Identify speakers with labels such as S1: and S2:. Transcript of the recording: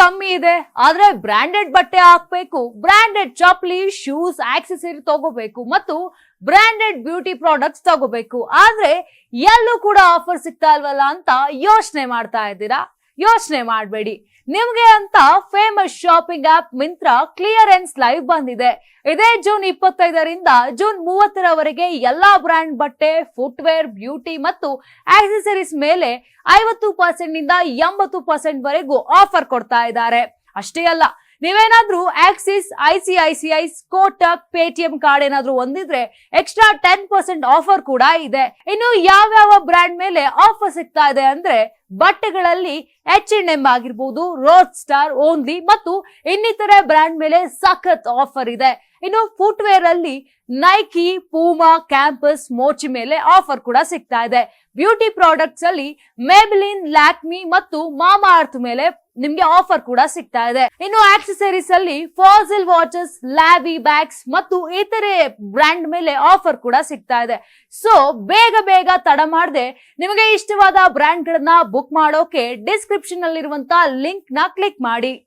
S1: ಕಮ್ಮಿ ಇದೆ ಆದ್ರೆ ಬ್ರಾಂಡೆಡ್ ಬಟ್ಟೆ ಹಾಕ್ಬೇಕು, ಬ್ರಾಂಡೆಡ್ ಚಪ್ಪಲಿ ಶೂಸ್ ಆಕ್ಸೆಸರಿ ತಗೋಬೇಕು ಮತ್ತು ಬ್ರಾಂಡೆಡ್ ಬ್ಯೂಟಿ ಪ್ರಾಡಕ್ಟ್ಸ್ ತಗೋಬೇಕು, ಆದ್ರೆ ಎಲ್ಲೂ ಕೂಡ ಆಫರ್ ಸಿಗ್ತಾ ಇಲ್ವಲ್ಲ ಅಂತ ಯೋಚನೆ ಮಾಡ್ತಾ ಇದ್ದೀರಾ? ಯೋಚನೆ ಮಾಡಬೇಡಿ, ನಿಮ್ಗೆ ಅಂತ famous shopping app Myntra clearance live ಬಂದಿದೆ. ಇದೇ ಜೂನ್ 25ರಿಂದ ಜೂನ್ 30ರವರೆಗೆ ಎಲ್ಲಾ ಬ್ರಾಂಡ್ ಬಟ್ಟೆ, ಫುಟ್ವೇರ್, ಬ್ಯೂಟಿ ಮತ್ತು ಆಕ್ಸೆಸರೀಸ್ ಮೇಲೆ 50% ನಿಂದ 80% ವರೆಗೂ ಆಫರ್ ಕೊಡ್ತಾ ಇದ್ದಾರೆ. ಅಷ್ಟೇ ಅಲ್ಲ, ನೀವೇನಾದ್ರೂ Axis, ICICI, Kotak, Paytm card ಏನಾದ್ರೂ ಹೊಂದಿದ್ರೆ ಎಕ್ಸ್ಟ್ರಾ 10% ಆಫರ್ ಕೂಡ ಇದೆ. ಇನ್ನು ಯಾವ್ಯಾವ ಬ್ರ್ಯಾಂಡ್ ಮೇಲೆ ಆಫರ್ ಸಿಗ್ತಾ ಇದೆ ಅಂದ್ರೆ ಬಟ್ಟೆಗಳಲ್ಲಿ H&M ಆಗಿರ್ಬೋದು, ರೋಡ್ ಸ್ಟಾರ್, ಓನ್ಲಿ ಮತ್ತು ಇನ್ನಿತರೆ ಬ್ರ್ಯಾಂಡ್ ಮೇಲೆ ಸಖತ್ ಆಫರ್ ಇದೆ. ಇನ್ನು ಫುಟ್ವೇರ್ ಅಲ್ಲಿ ನೈಕಿ, ಪೂಮಾ, ಕ್ಯಾಂಪಸ್, ಮೋಚಿ ಮೇಲೆ ಆಫರ್ ಕೂಡ ಸಿಗ್ತಾ ಇದೆ. ಬ್ಯೂಟಿ ಪ್ರಾಡಕ್ಟ್ಸ್ ಅಲ್ಲಿ ಮೇಬ್ಲಿನ್, ಲ್ಯಾಕ್ಮಿ ಮತ್ತು ಮಾಮಾ ಅರ್ತ್ ಮೇಲೆ ನಿಮ್ಗೆ ಆಫರ್ ಕೂಡ ಸಿಗ್ತಾ ಇದೆ. ಇನ್ನು ಆಕ್ಸೆಸರೀಸ್ ಅಲ್ಲಿ ಫಾಸಿಲ್ ವಾಚಸ್, ಲ್ಯಾವಿ ಬ್ಯಾಗ್ಸ್ ಮತ್ತು ಇತರೆ ಬ್ರ್ಯಾಂಡ್ ಮೇಲೆ ಆಫರ್ ಕೂಡ ಸಿಗ್ತಾ ಇದೆ. ಸೊ ಬೇಗ ತಡ ಮಾಡದೆ ನಿಮಗೆ ಇಷ್ಟವಾದ ಬ್ರ್ಯಾಂಡ್ ಗಳನ್ನ ಬುಕ್ ಮಾಡೋಕೆ ಡಿಸ್ಕ್ರಿಪ್ಷನ್ ಅಲ್ಲಿರುವಂತಹ ಲಿಂಕ್ ನ ಕ್ಲಿಕ್ ಮಾಡಿ.